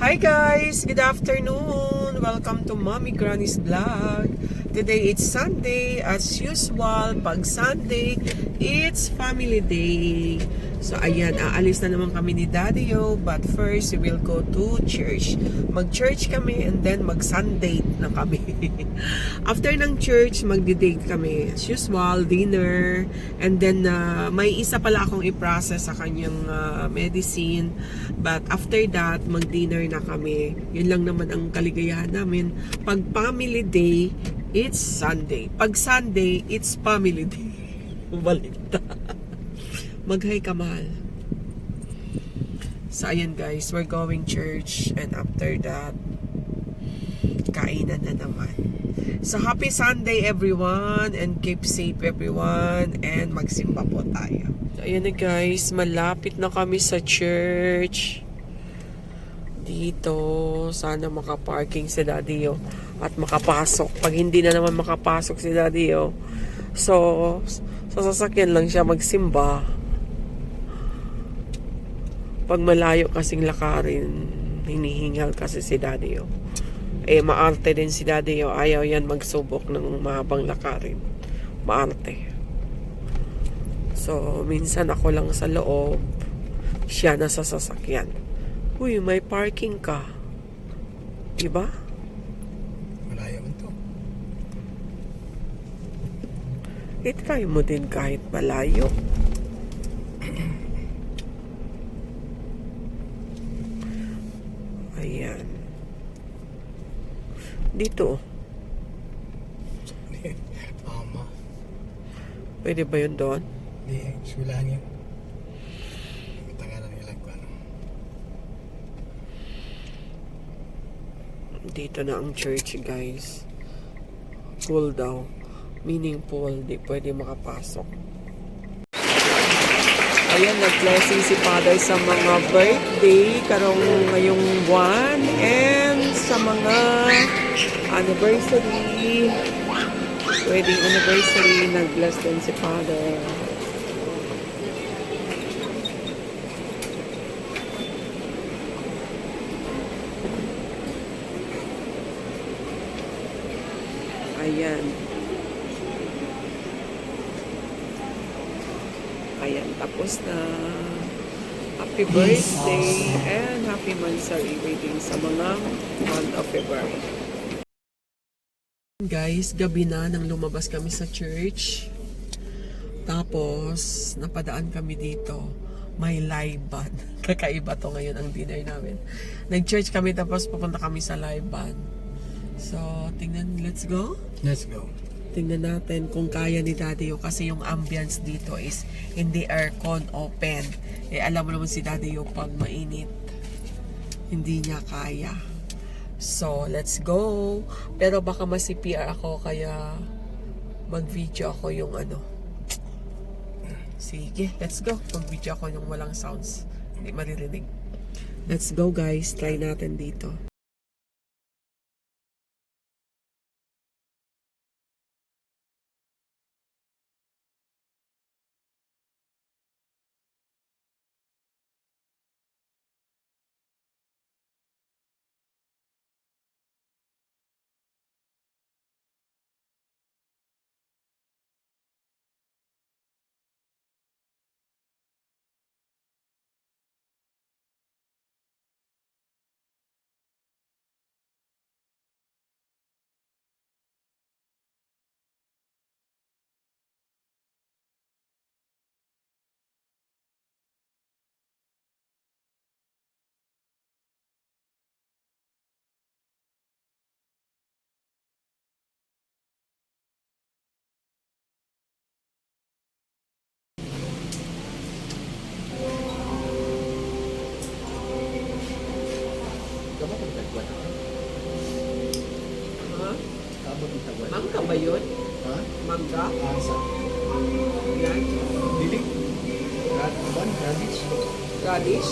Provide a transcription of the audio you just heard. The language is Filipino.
Hi guys! Good afternoon! Welcome to Mommy Granny's Vlog. Today it's Sunday. As usual, pag Sunday, it's family day. So ayan, aalis na naman kami ni Daddy Yo. But first, we will go to church. Mag-church kami and then mag-Sunday na kami. After ng church, magdi-date kami. As usual, dinner. And then, may isa pala akong i-process sa kanyang medicine. But after that, mag-dinner na kami. Yun lang naman ang kaligayahan namin. Pag family day, it's Sunday. Pag Sunday, it's family day. Baliktad. Mag-hi ka, mahal. So, ayan guys, we're going church. And after that, kainan na naman. So, happy Sunday everyone. And keep safe everyone. And magsimba po tayo. So, ayan na guys, malapit na kami sa church. Dito, sana makaparking si Daddy Yo at makapasok. Pag hindi na naman makapasok si Daddy Yo, so sa sasakyan lang siya magsimba. Pag malayo kasing lakarin, hinihingal kasi si Daddy Yo. Maarte din si Daddy Yo. Ayaw yan magsubok ng mahabang lakarin. Maarte. So, minsan ako lang sa loob, siya na sa sasakyan. Uy, may parking ka. Diba? Malayo man to. I-try mo din kahit malayo. Ayan. Dito. Tama. Pwede ba yun doon? Di, sulahan yun. Tangalan nila ko ano. Dito na ang church, guys. Full daw. Meaning full. Di pwede makapasok. Ayan, nag-blessing si Father sa mga birthday karong ngayong buwan and sa mga anniversary. Wedding anniversary, nag-bless din si Father. Ayan. Ayan, tapos na. Happy birthday and happy mansari waiting sa mga month of February. Guys, gabi na nang lumabas kami sa church. Tapos, napadaan kami dito. May live band. Kakaiba to ngayon ang dinner namin. Nag-church kami tapos pupunta kami sa live band. So, tingnan, let's go? Let's go. Tingnan natin kung kaya ni Daddy Yo kasi yung ambience dito is hindi aircon open. Alam mo naman si Daddy Yo pag mainit, hindi niya kaya. So, let's go. Pero baka ma-CPR ako kaya mag-video ako yung ano. Sige, let's go. Mag-video ako yung walang sounds. Hindi maririnig. Let's go guys. Try natin dito. Mangga ba yun? Ha? Mangga? Asa? Yan. Dili? Radish? Radish?